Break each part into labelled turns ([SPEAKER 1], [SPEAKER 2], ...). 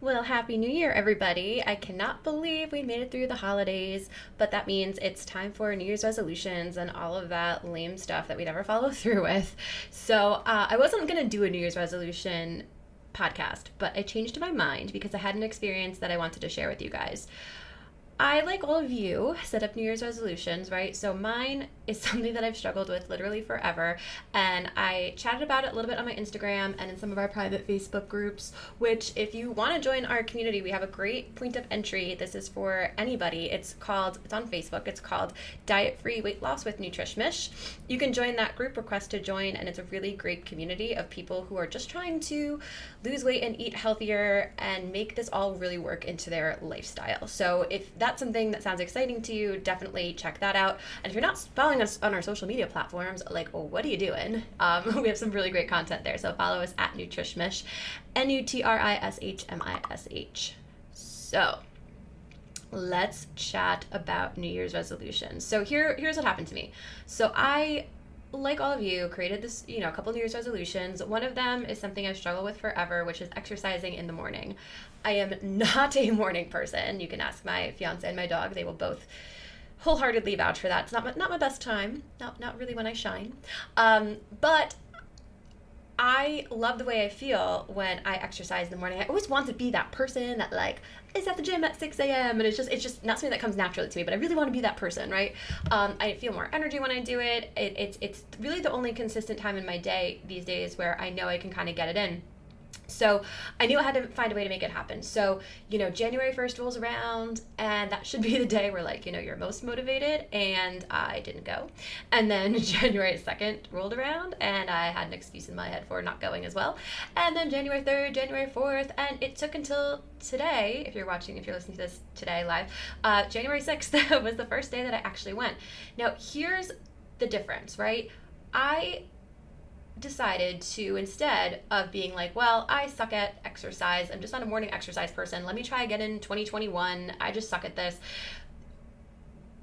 [SPEAKER 1] Well, Happy New Year, everybody. I cannot believe we made it through the holidays, but that means it's time for New Year's resolutions and all of that lame stuff that we never follow through with. So I wasn't going to do a New Year's resolution podcast, but I changed my mind because I had an experience that I wanted to share with you guys. I, like all of you, set up New Year's resolutions, right? So mine is something that I've struggled with literally forever. And I chatted about it a little bit on my Instagram and in some of our private Facebook groups, which if you want to join our community, we have a great point of entry. This is for anybody. It's on Facebook. It's called Diet Free Weight Loss with Nutrishmish. You can join that group, request to join, and it's a really great community of people who are just trying to lose weight and eat healthier and make this all really work into their lifestyle. So if that's something that sounds exciting to you, definitely check that out. And if you're not following us on our social media platforms, well, what are you doing? We have some really great content there. So follow us at Nutrishmish, Nutrishmish. So let's chat about New Year's resolutions. So here's what happened to me. So I, like all of you, created this, a couple New Year's resolutions. One of them is something I've struggled with forever, which is exercising in the morning. I am not a morning person. You can ask my fiance and my dog. They will both wholeheartedly vouch for that. It's not my best time. Not really when I shine. But I love the way I feel when I exercise in the morning. I always want to be that person that is at the gym at 6 a.m. and it's just not something that comes naturally to me, but I really want to be that person, right? I feel more energy when I do it. It's really the only consistent time in my day these days where I know I can kind of get it in. So I knew I had to find a way to make it happen. So, January 1st rolls around and that should be the day where you're most motivated, and I didn't go. And then January 2nd rolled around and I had an excuse in my head for not going as well. And then January 3rd, January 4th, and it took until today, if you're listening to this today live, January 6th was the first day that I actually went. Now, here's the difference, right? I decided to, instead of being I suck at exercise, I'm just not a morning exercise person, let me try again in 2021, I just suck at this.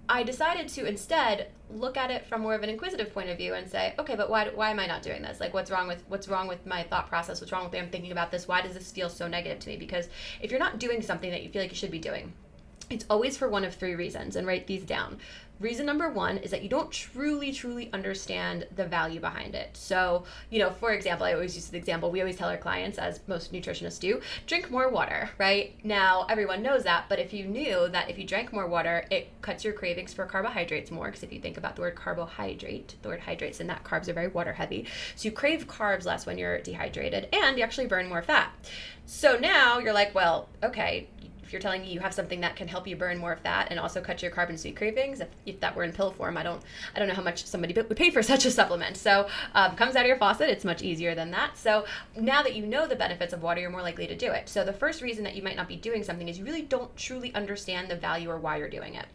[SPEAKER 1] I decided to instead look at it from more of an inquisitive point of view and say, okay, but why am I not doing this? What's wrong with my thought process? What's wrong with the way I'm thinking about this? Why does this feel so negative to me? Because if you're not doing something that you feel like you should be doing, it's always for one of three reasons, and write these down. Reason number one is that you don't truly understand the value behind it. So, for example, I always use the example, we always tell our clients, as most nutritionists do, drink more water, right? Now, everyone knows that, but if you knew that if you drank more water, it cuts your cravings for carbohydrates more, because if you think about the word carbohydrate, the word hydrates and that carbs are very water heavy. So you crave carbs less when you're dehydrated, and you actually burn more fat. So now you're like, well, okay, if you're telling me you have something that can help you burn more fat and also cut your carb and sweet cravings, if that were in pill form, I don't know how much somebody would pay for such a supplement. So comes out of your faucet, it's much easier than that. So now that you know the benefits of water, you're more likely to do it. So the first reason that you might not be doing something is you really don't truly understand the value or why you're doing it.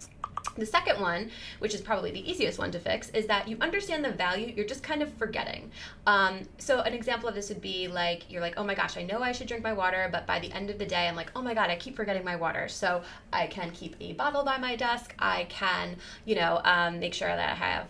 [SPEAKER 1] The second one, which is probably the easiest one to fix, is that you understand the value, you're just kind of forgetting. So an example of this would be you're like, oh my gosh, I know I should drink my water, but by the end of the day, I'm like, oh my God, I keep forgetting my water. So I can keep a bottle by my desk. I can, make sure that I have,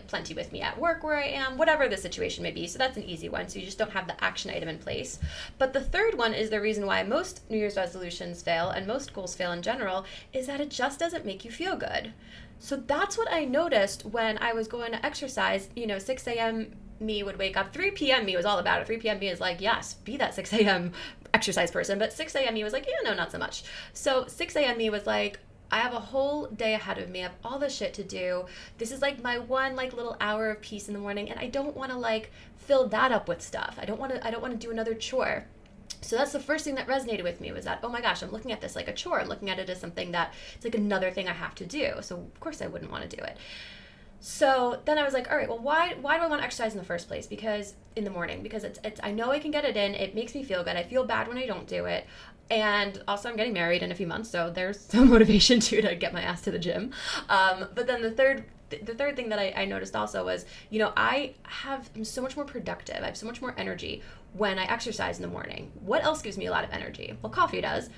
[SPEAKER 1] plenty with me at work where I am, whatever the situation may be. So that's an easy one. So you just don't have the action item in place. But the third one is the reason why most New Year's resolutions fail and most goals fail in general, is that it just doesn't make you feel good. So that's what I noticed when I was going to exercise. 6 a.m. me would wake up. 3 p.m. me was all about it. 3 p.m. me is like, yes, be that 6 a.m. exercise person. But 6 a.m. me was like, yeah, no, not so much. So 6 a.m. me was like, I have a whole day ahead of me. I have all this shit to do. This is my one little hour of peace in the morning, and I don't want to fill that up with stuff. I don't want to do another chore. So that's the first thing that resonated with me, was that, oh my gosh, I'm looking at this like a chore. I'm looking at it as something that it's another thing I have to do. So of course I wouldn't want to do it. So then I was like, all right, well, why do I want to exercise in the first place? Because in the morning, because it's I know I can get it in. It makes me feel good. I feel bad when I don't do it. And also I'm getting married in a few months, so there's some motivation too to get my ass to the gym. But then the third thing that I noticed also was, I'm so much more productive. I have so much more energy when I exercise in the morning. What else gives me a lot of energy? Well, coffee does.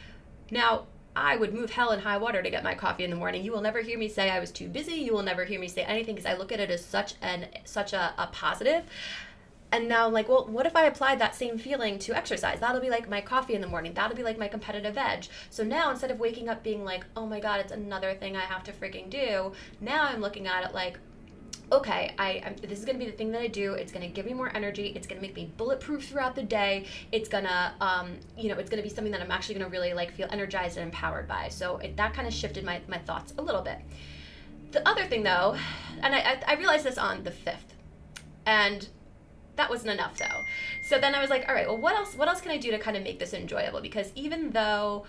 [SPEAKER 1] Now, I would move hell and high water to get my coffee in the morning. You will never hear me say I was too busy. You will never hear me say anything, because I look at it as such a positive. And now I'm like, well, what if I applied that same feeling to exercise? That'll be like my coffee in the morning. That'll be like my competitive edge. So now instead of waking up being like, oh my God, it's another thing I have to freaking do, now I'm looking at it like, okay, this is going to be the thing that I do. It's going to give me more energy. It's going to make me bulletproof throughout the day. It's going to, it's going to be something that I'm actually going to really like feel energized and empowered by. So that kind of shifted my thoughts a little bit. The other thing though, and I realized this on the 5th, and that wasn't enough though. So then I was like, all right, well, what else can I do to kind of make this enjoyable? Because even though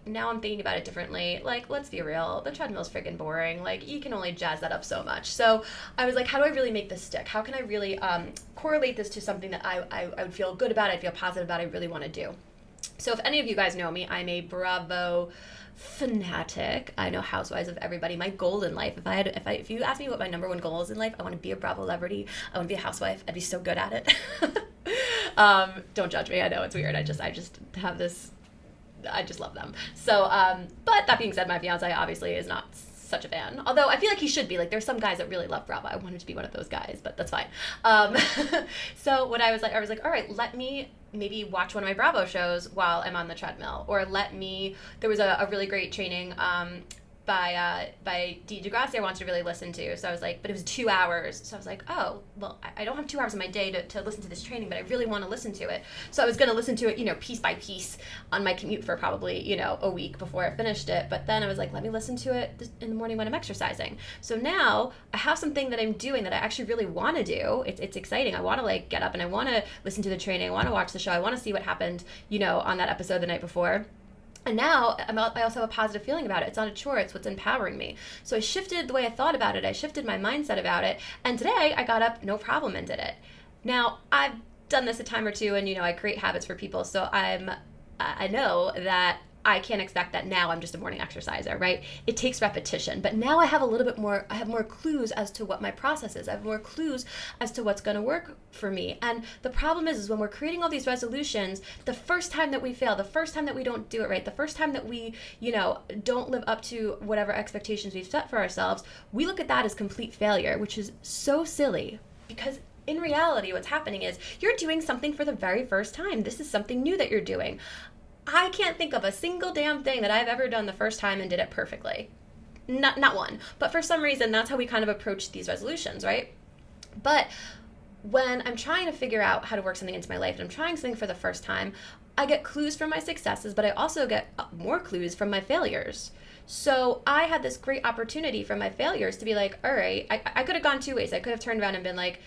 [SPEAKER 1] now I'm thinking about it differently, like, let's be real, the treadmill's freaking boring. Like, you can only jazz that up so much. So I was like, how do I really make this stick? How can I really correlate this to something that I would feel good about, I'd feel positive about, I really want to do? So if any of you guys know me, I'm a Bravo fanatic. I know Housewives of everybody. My goal in life, if you ask me what my number one goal is in life, I want to be a Bravo celebrity. I want to be a housewife. I'd be so good at it. Don't judge me. I know it's weird. I just have this. I just love them. So, but that being said, my fiance obviously is not such a fan. Although I feel like he should be. Like, there's some guys that really love Bravo. I wanted to be one of those guys, but that's fine. So what I was like, all right, let me maybe watch one of my Bravo shows while I'm on the treadmill, or there was a really great training by Dee DeGrasse I wanted to really listen to. So I was like, but it was 2 hours. So I was like, oh, well, I don't have 2 hours in my day to listen to this training, but I really want to listen to it. So I was going to listen to it, piece by piece on my commute for probably, a week before I finished it. But then I was like, let me listen to it in the morning when I'm exercising. So now I have something that I'm doing that I actually really want to do. It's exciting. I want to like get up and I want to listen to the training. I want to watch the show. I want to see what happened, on that episode the night before. And now I also have a positive feeling about it. It's not a chore. It's what's empowering me. So I shifted the way I thought about it. I shifted my mindset about it. And today I got up, no problem, and did it. Now, I've done this a time or two, and, I create habits for people. So I know that I can't expect that now I'm just a morning exerciser, right? It takes repetition. But now I have I have more clues as to what my process is. I have more clues as to what's going to work for me. And the problem is when we're creating all these resolutions, the first time that we fail, the first time that we don't do it right, the first time that we, don't live up to whatever expectations we've set for ourselves, we look at that as complete failure, which is so silly, because in reality, what's happening is you're doing something for the very first time. This is something new that you're doing. I can't think of a single damn thing that I've ever done the first time and did it perfectly. Not one. But for some reason, that's how we kind of approach these resolutions, right? But when I'm trying to figure out how to work something into my life and I'm trying something for the first time, I get clues from my successes, but I also get more clues from my failures. So I had this great opportunity from my failures to be like, all right, I could have gone two ways. I could have turned around and been like,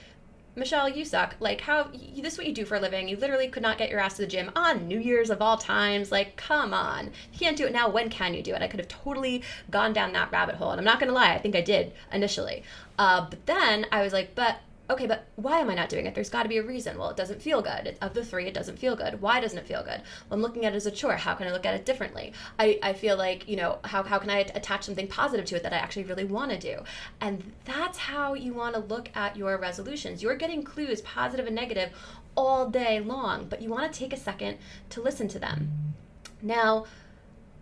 [SPEAKER 1] Michelle, you suck. Like, this is what you do for a living. You literally could not get your ass to the gym on New Year's of all times. Like, come on. You can't do it now. When can you do it? I could have totally gone down that rabbit hole. And I'm not going to lie. I think I did initially. But then I was like, but why am I not doing it? There's got to be a reason. Well, it doesn't feel good. Of the three, it doesn't feel good. Why doesn't it feel good? Well, I'm looking at it as a chore. How can I look at it differently? I feel like, how can I attach something positive to it that I actually really want to do? And that's how you want to look at your resolutions. You're getting clues, positive and negative, all day long, but you want to take a second to listen to them. Now,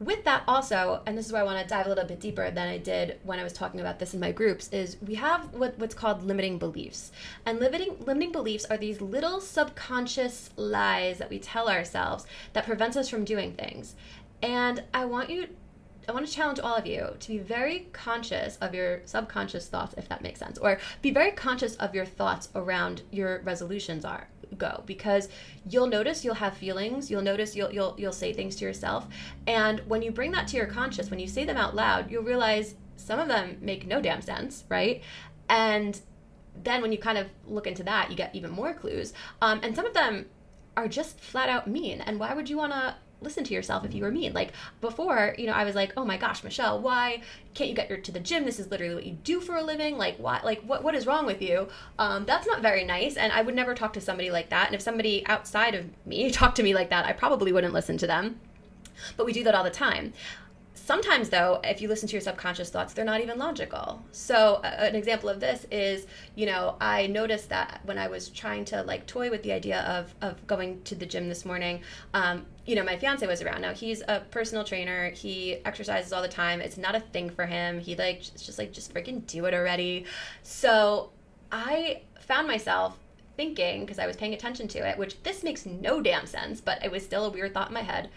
[SPEAKER 1] with that also, and this is where I want to dive a little bit deeper than I did when I was talking about this in my groups, is we have what's called limiting beliefs. And limiting beliefs are these little subconscious lies that we tell ourselves that prevents us from doing things. And I want to challenge all of you to be very conscious of your subconscious thoughts, if that makes sense, or be very conscious of your thoughts around your resolutions because you'll notice you'll have feelings, you'll notice you'll say things to yourself, and when you bring that to your conscious, when you say them out loud, you'll realize some of them make no damn sense, right? And then when you kind of look into that, you get even more clues, and some of them are just flat out mean. And why would you want to listen to yourself if you were mean? Like before, I was like, oh my gosh, Michelle, why can't you get to the gym? This is literally what you do for a living. Like, why? Like, what is wrong with you? That's not very nice. And I would never talk to somebody like that. And if somebody outside of me talked to me like that, I probably wouldn't listen to them. But we do that all the time. Sometimes, though, if you listen to your subconscious thoughts, they're not even logical. So an example of this is, I noticed that when I was trying to toy with the idea of going to the gym this morning, my fiance was around. Now, he's a personal trainer. He exercises all the time. It's not a thing for him. He just freaking do it already. So I found myself thinking, because I was paying attention to it, which this makes no damn sense, but it was still a weird thought in my head.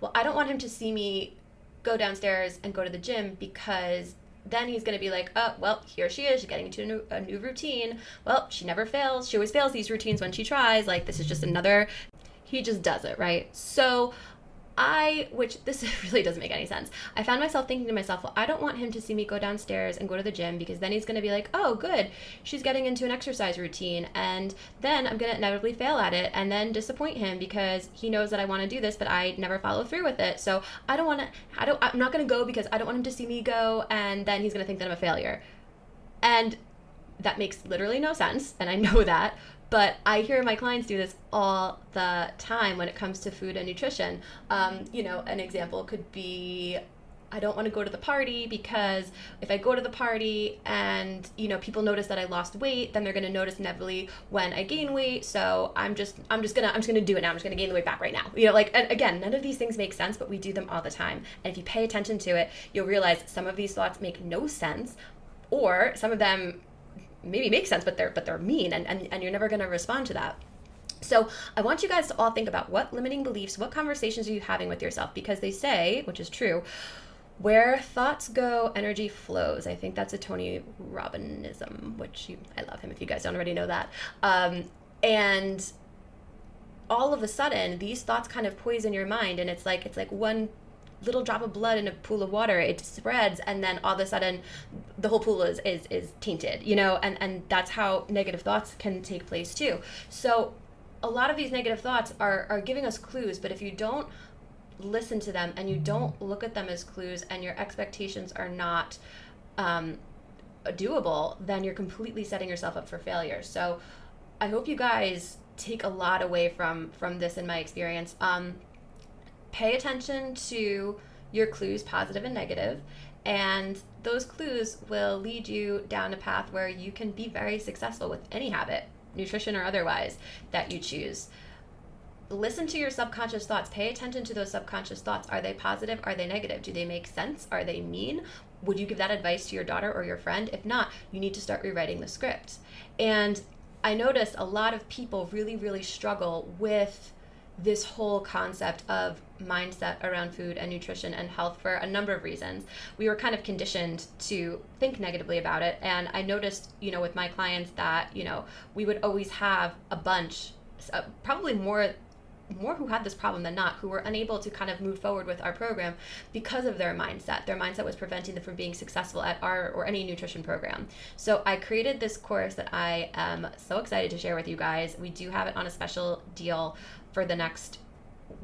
[SPEAKER 1] Well, I don't want him to see me go downstairs and go to the gym, because then he's going to be like, oh, well, here she is. She's getting into a new routine. Well, she never fails. She always fails these routines when she tries. Like, this is just another, he just does it, right? So which this really doesn't make any sense. I found myself thinking to myself, well, I don't want him to see me go downstairs and go to the gym, because then he's going to be like, oh, good, she's getting into an exercise routine. And then I'm going to inevitably fail at it and then disappoint him, because he knows that I want to do this, but I never follow through with it. So I'm not going to go, because I don't want him to see me go. And then he's going to think that I'm a failure. And that makes literally no sense. And I know that. But I hear my clients do this all the time when it comes to food and nutrition. An example could be, I don't want to go to the party, because if I go to the party and, people notice that I lost weight, then they're going to notice inevitably when I gain weight. So I'm just going to do it now. I'm just going to gain the weight back right now. And again, none of these things make sense, but we do them all the time. And if you pay attention to it, you'll realize some of these thoughts make no sense, or some of them maybe make sense, but they're mean, and you're never going to respond to that. So I want you guys to all think about what limiting beliefs, what conversations are you having with yourself, because they say, which is true, where thoughts go, energy flows. I think that's a Tony Robbinism, I love him if you guys don't already know that. And all of a sudden, these thoughts kind of poison your mind, and it's like one little drop of blood in a pool of water. It spreads, and then all of a sudden the whole pool is tainted, and that's how negative thoughts can take place too. So a lot of these negative thoughts are giving us clues, but if you don't listen to them and you don't look at them as clues, and your expectations are not doable, then you're completely setting yourself up for failure. So I hope you guys take a lot away from this, in my experience. Pay attention to your clues, positive and negative, and those clues will lead you down a path where you can be very successful with any habit, nutrition or otherwise, that you choose. Listen to your subconscious thoughts. Pay attention to those subconscious thoughts. Are they positive? Are they negative? Do they make sense? Are they mean? Would you give that advice to your daughter or your friend? If not, you need to start rewriting the script. And I noticed a lot of people really, really struggle with this whole concept of mindset around food and nutrition and health for a number of reasons. We were kind of conditioned to think negatively about it. And I noticed, with my clients that, we would always have a bunch, probably more who had this problem than not, who were unable to kind of move forward with our program because of their mindset. Their mindset was preventing them from being successful at our or any nutrition program. So I created this course that I am so excited to share with you guys. We do have it on a special deal for the next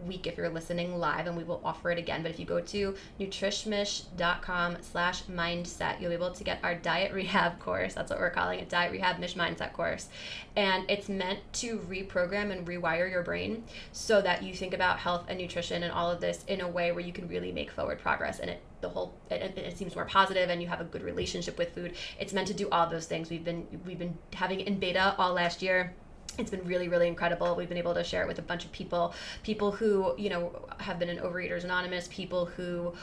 [SPEAKER 1] week if you're listening live, and we will offer it again. But if you go to nutrishmish.com/mindset, you'll be able to get our diet rehab course. That's what we're calling it, diet rehab mish mindset course. And it's meant to reprogram and rewire your brain so that you think about health and nutrition and all of this in a way where you can really make forward progress, and it seems more positive, and you have a good relationship with food. It's meant to do all those things. We've been having it in beta all last year. It's been really, really incredible. We've been able to share it with a bunch of people who, have been in Overeaters Anonymous, people who,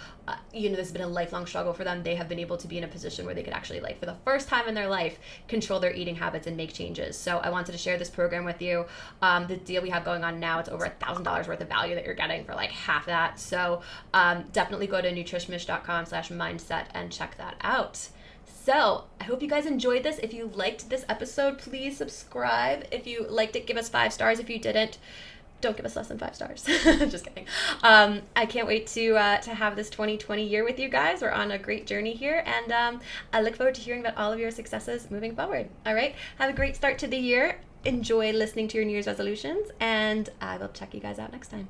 [SPEAKER 1] this has been a lifelong struggle for them. They have been able to be in a position where they could actually, for the first time in their life, control their eating habits and make changes. So I wanted to share this program with you. The deal we have going on now, it's over $1,000 worth of value that you're getting for half that. So definitely go to nutrishmish.com/mindset and check that out. So I hope you guys enjoyed this. If you liked this episode, please subscribe. If you liked it, give us 5 stars. If you didn't, don't give us less than 5 stars. Just kidding. I can't wait to have this 2020 year with you guys. We're on a great journey here, and I look forward to hearing about all of your successes moving forward. All right, have a great start to the year. Enjoy listening to your New Year's resolutions, and I will check you guys out next time.